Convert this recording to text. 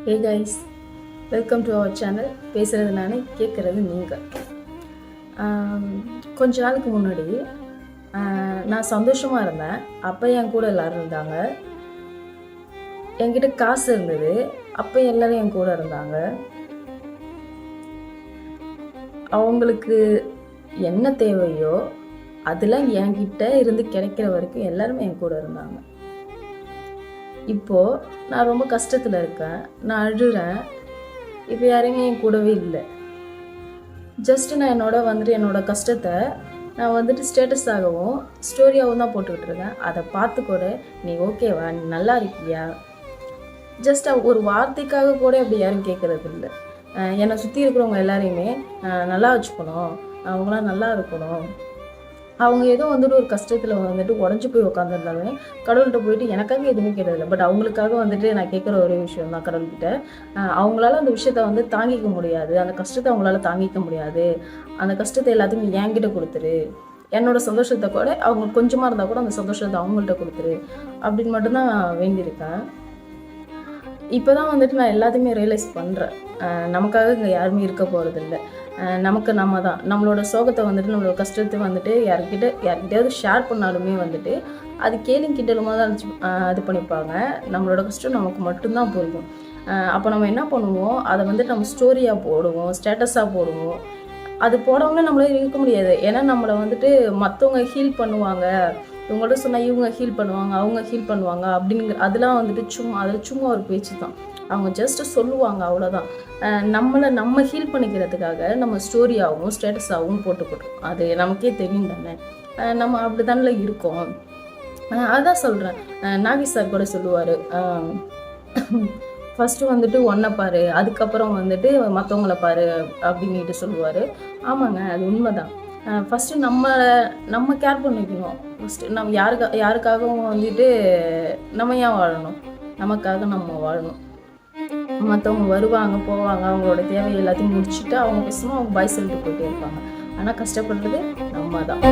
Hey guys, welcome to our channel. பேசுகிறது நானே, கேட்குறது நீங்கள். கொஞ்ச நாளுக்கு முன்னாடி நான் சந்தோஷமாக இருந்தேன். அப்போ என் கூட எல்லோரும் இருந்தாங்க. என்கிட்ட காசு இருந்தது. அப்போ எல்லோரும் என் கூட இருந்தாங்க. அவங்களுக்கு என்ன தேவையோ அதெல்லாம் என்கிட்ட இருந்து கிடைக்கிற வரைக்கும் எல்லாருமே என் கூட இருந்தாங்க. இப்போது நான் ரொம்ப கஷ்டத்தில் இருக்கேன், நான் அழுகிறேன். இப்போ யாருமே என் கூடவே இல்லை. ஜஸ்ட்டு நான் என்னோட கஷ்டத்தை நான் ஸ்டேட்டஸாகவும் ஸ்டோரியாகவும் தான் போட்டுக்கிட்டு இருக்கேன். அதை பார்த்து கூட நீ ஓகேவா, நீ நல்லா இருக்கியா, ஜஸ்ட் ஒரு வார்த்தைக்காக கூட அப்படி யாரும் கேட்குறது இல்லை. என்னை சுற்றி இருக்கிறவங்க எல்லாரையுமே நல்லா வச்சுக்கணும், அவங்களாம் நல்லா இருக்கணும். அவங்க ஏதோ ஒரு கஷ்டத்தில் உடஞ்சி போய் உட்காந்துருந்தாலுமே கடவுள்கிட்ட போயிட்டு எனக்காக எதுவுமே கேட்டதில்லை. பட் அவங்களுக்காக நான் கேட்குற ஒரு விஷயம் தான் கடவுள்கிட்ட. அவங்களால அந்த விஷயத்த தாங்கிக்க முடியாது, அந்த கஷ்டத்தை அவங்களால தாங்கிக்க முடியாது. அந்த கஷ்டத்தை எல்லாத்தையும் என்கிட்ட கொடுத்துரு, என்னோட சந்தோஷத்தை கூட அவங்க கொஞ்சமாக இருந்தால் கூட அந்த சந்தோஷத்தை அவங்கள்ட்ட கொடுத்துரு அப்படின்னு மட்டும்தான் வேண்டியிருக்கேன். இப்போ தான் நான் எல்லாத்தையுமே ரியலைஸ் பண்ணுறேன். நமக்காக இங்கே யாருமே இருக்க போகிறதில்ல. நம்ம தான் நம்மளோட சோகத்தை நம்மளோட கஷ்டத்தை யார்கிட்டயாவது ஷேர் பண்ணாலுமே அது கேலிங் கிண்டலுமாக தான் இது பண்ணிப்பாங்க. நம்மளோட கஷ்டம் நமக்கு மட்டும்தான் புரியும். அப்போ நம்ம என்ன பண்ணுவோம், அதை நம்ம ஸ்டோரியாக போடுவோம், ஸ்டேட்டஸாக போடுவோம். அது போடவங்க நம்மளால இருக்க முடியாது. ஏன்னா நம்மளை மற்றவங்க ஹீல் பண்ணுவாங்க, இவங்கள்ட்ட சொன்னால் இவங்க ஹீல் பண்ணுவாங்க, அவங்க ஹீல் பண்ணுவாங்க அப்படிங்கிற அதெல்லாம் அதில் சும்மா ஒரு பேச்சு தான். அவங்க ஜஸ்ட்டு சொல்லுவாங்க, அவ்வளோதான். நம்ம ஹீல் பண்ணிக்கிறதுக்காக நம்ம ஸ்டோரியாகவும் ஸ்டேட்டஸாகவும் போட்டுக்கிட்டோம். அது நமக்கே தெரியும் தானே, நம்ம அப்படி தானே இருக்கோம். அதான் சொல்கிறேன். நாகி சார் கூட சொல்லுவார், ஃபஸ்ட்டு ஒன்றை பாரு, அதுக்கப்புறம் மற்றவங்கள பாரு அப்படின்ட்டு சொல்லுவார். ஆமாங்க, அது உண்மை தான். ஃபஸ்ட்டு நம்ம கேர் பண்ணிக்கணும். ஃபஸ்ட்டு நம்ம யாருக்காகவும் நம்ம ஏன் வாழணும், நமக்காக நம்ம வாழணும். மற்றவங்க வருவாங்க போவாங்க, அவங்களோட தேவை எல்லாத்தையும் முடிச்சுட்டு அவங்க பேசணும், அவங்க பாய் சொல்லிட்டு போயிட்டே இருப்பாங்க. ஆனால் கஷ்டப்படுறது நம்ம தான்.